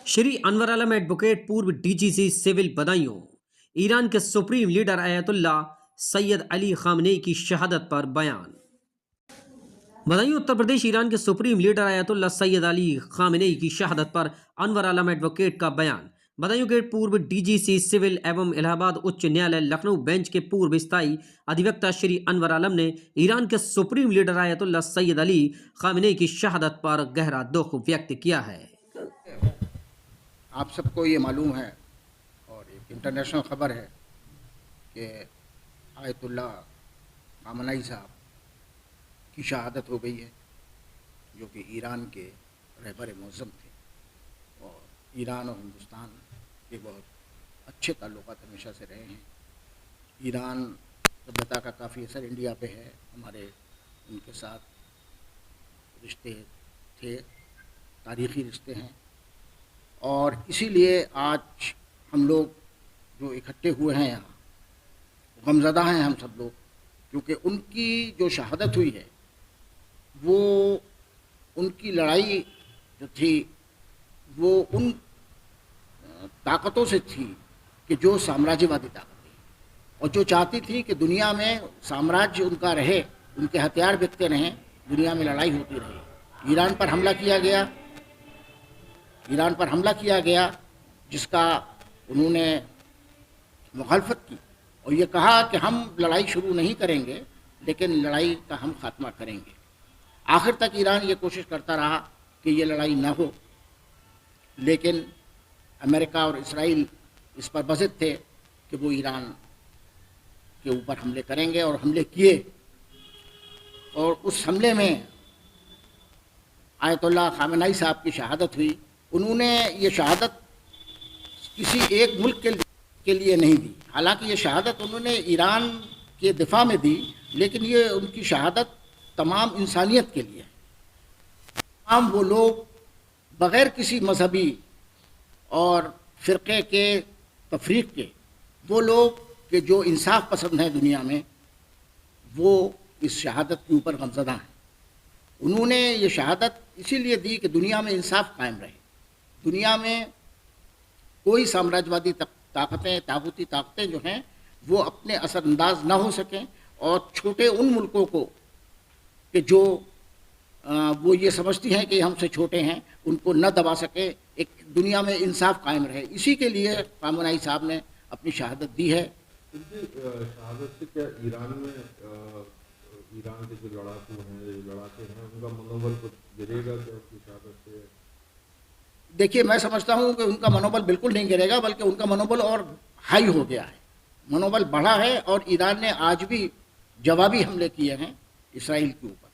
श्री अनवर आलम advocate पूर्व DGC civil बधाइयों। Iran के supreme leader ayatollah Syed Ali Khamenei की शहादत पर बयान। बधाइयों। उत्तर प्रदेश ईरान के supreme leader ayatollah Syed Ali Khamenei की शहादत पर अनवर आलम एडवोकेट का बयान। बदायूं के पूर्व डीजीसी सिविल एवं इलाहाबाद उच्च न्यायालय लखनऊ बेंच के पूर्व स्थायी अधिवक्ता श्री अनवर आलम ने ईरान के supreme leader ayatollah Syed Ali Khamenei की शहादत पर गहरा दुख व्यक्त किया है। आप सबको ये मालूम है और एक इंटरनेशनल ख़बर है कि आयतुल्ला खामनेई साहब की शहादत हो गई है, जो कि ईरान के रहबर मुअज़्ज़म थे और ईरान और हिंदुस्तान के बहुत अच्छे ताल्लुकात हमेशा से रहे हैं। ईरान सभ्यता का काफ़ी असर इंडिया पे है, हमारे उनके साथ रिश्ते थे, तारीख़ी रिश्ते हैं और इसीलिए आज हम लोग जो इकट्ठे हुए हैं यहाँ गमज़दा हैं हम सब लोग, क्योंकि उनकी जो शहादत हुई है वो उनकी लड़ाई जो थी वो उन ताकतों से थी कि जो साम्राज्यवादी ताकत थी और जो चाहती थी कि दुनिया में साम्राज्य उनका रहे, उनके हथियार बिकते रहें, दुनिया में लड़ाई होती रही। ईरान पर हमला किया गया जिसका उन्होंने मुखालफत की और ये कहा कि हम लड़ाई शुरू नहीं करेंगे लेकिन लड़ाई का हम खात्मा करेंगे। आखिर तक ईरान ये कोशिश करता रहा कि ये लड़ाई न हो, लेकिन अमेरिका और इसराइल इस पर बज़िद थे कि वो ईरान के ऊपर हमले करेंगे और हमले किए और उस हमले में आयतुल्ला खामनेई साहब की शहादत हुई। उन्होंने ये शहादत किसी एक मुल्क के लिए नहीं दी, हालांकि ये शहादत उन्होंने ईरान के दिफा में दी, लेकिन ये उनकी शहादत तमाम इंसानियत के लिए है। तमाम वो लोग बग़ैर किसी मजहबी और फ़िरक़े के तफरीक़ के, वो लोग कि जो इंसाफ पसंद हैं दुनिया में, वो इस शहादत के ऊपर गमज़दा हैं। उन्होंने ये शहादत इसीलिए दी कि दुनिया में इंसाफ कायम रहे, दुनिया में कोई साम्राज्यवादी ताकतें, तागूती ताकतें जो हैं वो अपने असरअंदाज ना हो सकें और छोटे उन मुल्कों को कि जो वो ये समझती हैं कि हमसे छोटे हैं उनको न दबा सके, एक दुनिया में इंसाफ कायम रहे। इसी के लिए खामनेई साहब ने अपनी शहादत दी है। शहादत से क्या ईरान में ईरान के जो लड़ाके हैं उनका मनोबल कुछ गिरेगा क्या उसकी शहादत से? देखिए, मैं समझता हूँ कि उनका मनोबल बिल्कुल नहीं गिरेगा, बल्कि उनका मनोबल और हाई हो गया है, मनोबल बढ़ा है और ईरान ने आज भी जवाबी हमले किए हैं इसराइल के ऊपर।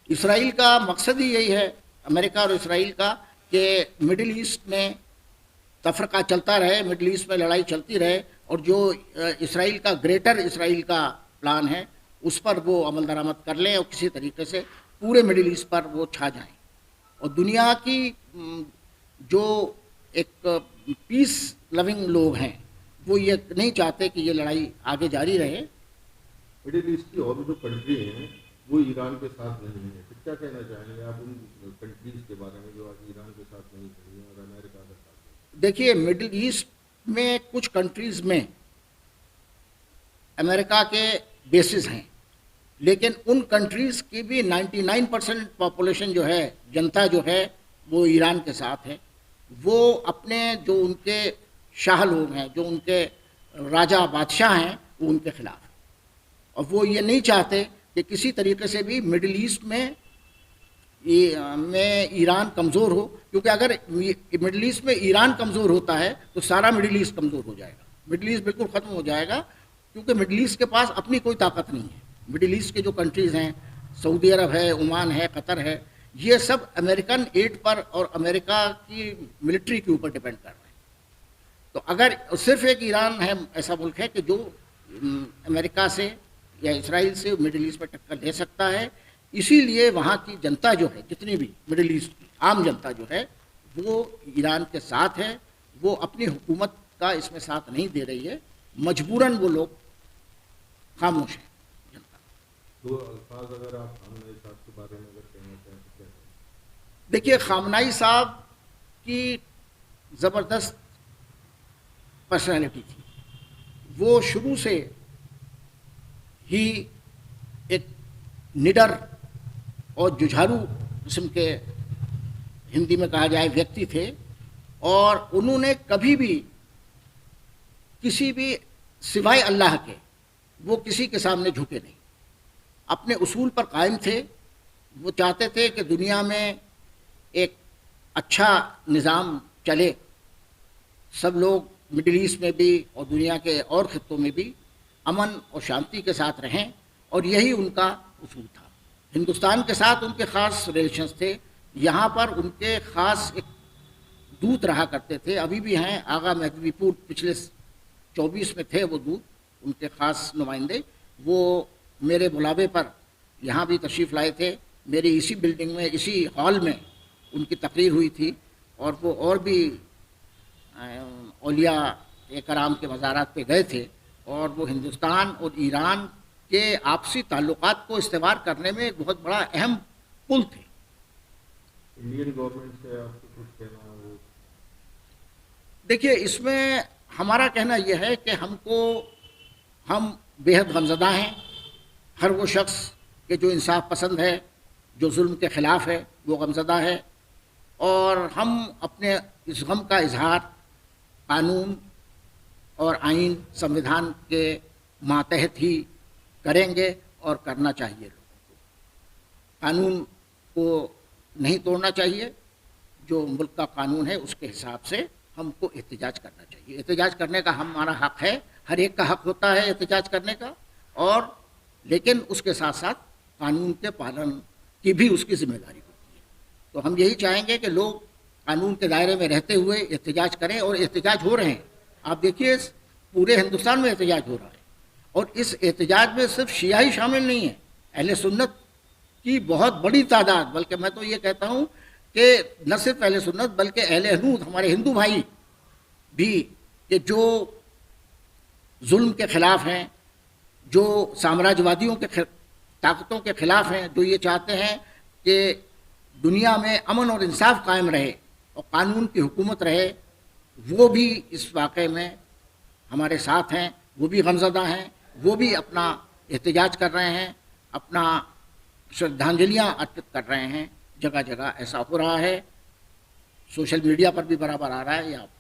इसराइल का मकसद ही यही है, अमेरिका और इसराइल का, कि मिडिल ईस्ट में तफरका चलता रहे, मिडिल ईस्ट में लड़ाई चलती रहे और जो इसराइल का ग्रेटर इसराइल का प्लान है उस पर वो अमल दरामद कर लें और किसी तरीके से पूरे मिडिल ईस्ट पर वो छा जाएं और दुनिया की जो एक पीस लविंग लोग हैं वो ये नहीं चाहते कि ये लड़ाई आगे जारी रहे। मिडिल ईस्ट की और भी जो कंट्री हैं वो ईरान के साथ नहीं है, तो क्या कहना चाहेंगे आप उन कंट्रीज़ के बारे में जो आज ईरान के साथ नहीं खड़ी हैं और अमेरिका के साथ? देखिए, मिडिल ईस्ट में कुछ कंट्रीज़ में अमेरिका के बेसिस हैं, लेकिन उन कंट्रीज़ की भी 99% पॉपुलेशन जो है, जनता जो है, वो ईरान के साथ है। वो अपने जो उनके शाह लोग हैं, जो उनके राजा बादशाह हैं, वो उनके ख़िलाफ़ है और वो ये नहीं चाहते कि किसी तरीके से भी मिडिल ईस्ट में ईरान कमज़ोर हो, क्योंकि अगर मिडिल ईस्ट में ईरान कमज़ोर होता है तो सारा मिडिल ईस्ट कमज़ोर हो जाएगा, मिडिल ईस्ट बिल्कुल ख़त्म हो जाएगा, क्योंकि मिडिल ईस्ट के पास अपनी कोई ताकत नहीं है। मिडिल ईस्ट के जो कंट्रीज़ हैं, सऊदी अरब है, ओमान है, कतर है, ये सब अमेरिकन एड पर और अमेरिका की मिलिट्री के ऊपर डिपेंड कर रहे हैं। तो अगर सिर्फ एक ईरान है, ऐसा मुल्क है कि जो अमेरिका से या इसराइल से मिडिल ईस्ट में टक्कर ले सकता है, इसीलिए वहाँ की जनता जो है, जितनी भी मिडिल ईस्ट की आम जनता जो है, वो ईरान के साथ है। वो अपनी हुकूमत का इसमें साथ नहीं दे रही है, मजबूरन वो लोग खामोश हैं। दो अल्फाज अगर आप खामनेई साहब के बारे में अगर कहना चाहें तो क्या? देखिए, खामनेई साहब کی زبردست پرسنالٹی تھی. وہ شروع سے ہی ایک نڈر اور ججھارو قسم کے، ہندی میں کہا جائے، ویکتی تھے، اور انہوں نے کبھی بھی کسی بھی سوائے اللہ کے وہ کسی کے سامنے جھکے نہیں. اپنے اصول پر قائم تھے. وہ چاہتے تھے کہ دنیا میں ایک اچھا نظام چلے، سب لوگ مڈل ایسٹ میں بھی اور دنیا کے اور خطوں میں بھی امن اور شانتی کے ساتھ رہیں، اور یہی ان کا اصول تھا. ہندوستان کے ساتھ ان کے خاص ریلیشنز تھے. یہاں پر ان کے خاص ایک دودت رہا کرتے تھے، ابھی بھی ہیں. آغا مہدوی پور پچھلے 24 میں تھے وہ دودت، ان کے خاص نمائندے. وہ میرے بلاوے پر یہاں بھی تشریف لائے تھے. میری اسی بلڈنگ میں، اسی ہال میں ان کی تقریر ہوئی تھی، اور وہ اور بھی اولیاء کرام کے مزارات پہ گئے تھے، اور وہ ہندوستان اور ایران کے آپسی تعلقات کو استوار کرنے میں ایک بہت بڑا اہم پل تھے. انڈین گورنمنٹ سے آپ کو کچھ کہنا ہو؟ دیکھیے، اس میں ہمارا کہنا یہ ہے کہ ہم بے حد غمزدہ ہیں. ہر وہ شخص کہ جو انصاف پسند ہے، جو ظلم کے خلاف ہے، وہ غمزدہ ہے، اور ہم اپنے اس غم کا اظہار قانون اور آئین، سمویدھان کے ماتحت ہی کریں گے، اور کرنا چاہیے. لوگوں کو قانون کو نہیں توڑنا چاہیے. جو ملک کا قانون ہے اس کے حساب سے ہم کو احتجاج کرنا چاہیے. احتجاج کرنے کا ہمارا حق ہے، ہر ایک کا حق ہوتا ہے احتجاج کرنے کا، اور لیکن اس کے ساتھ ساتھ قانون کے پالن کی بھی اس کی ذمہ داری ہوتی ہے. تو ہم یہی چاہیں گے کہ لوگ قانون کے دائرے میں رہتے ہوئے احتجاج کریں، اور احتجاج ہو رہے ہیں. آپ دیکھیے پورے ہندوستان میں احتجاج ہو رہا ہے، اور اس احتجاج میں صرف شیعہ ہی شامل نہیں ہے، اہل سنت کی بہت بڑی تعداد، بلکہ میں تو یہ کہتا ہوں کہ نہ صرف اہل سنت بلکہ اہل حنوت، ہمارے ہندو بھائی بھی، کہ جو ظلم کے خلاف ہیں، جو سامراج وادیوں کے طاقتوں کے خلاف ہیں، جو یہ چاہتے ہیں کہ دنیا میں امن اور انصاف قائم رہے اور قانون کی حکومت رہے، وہ بھی اس واقعے میں ہمارے ساتھ ہیں. وہ بھی غمزدہ ہیں، وہ بھی اپنا احتجاج کر رہے ہیں، اپنا شردھانجلیاں ارپت کر رہے ہیں. جگہ جگہ ایسا ہو رہا ہے، سوشل میڈیا پر بھی برابر آ رہا ہے. یہ آپ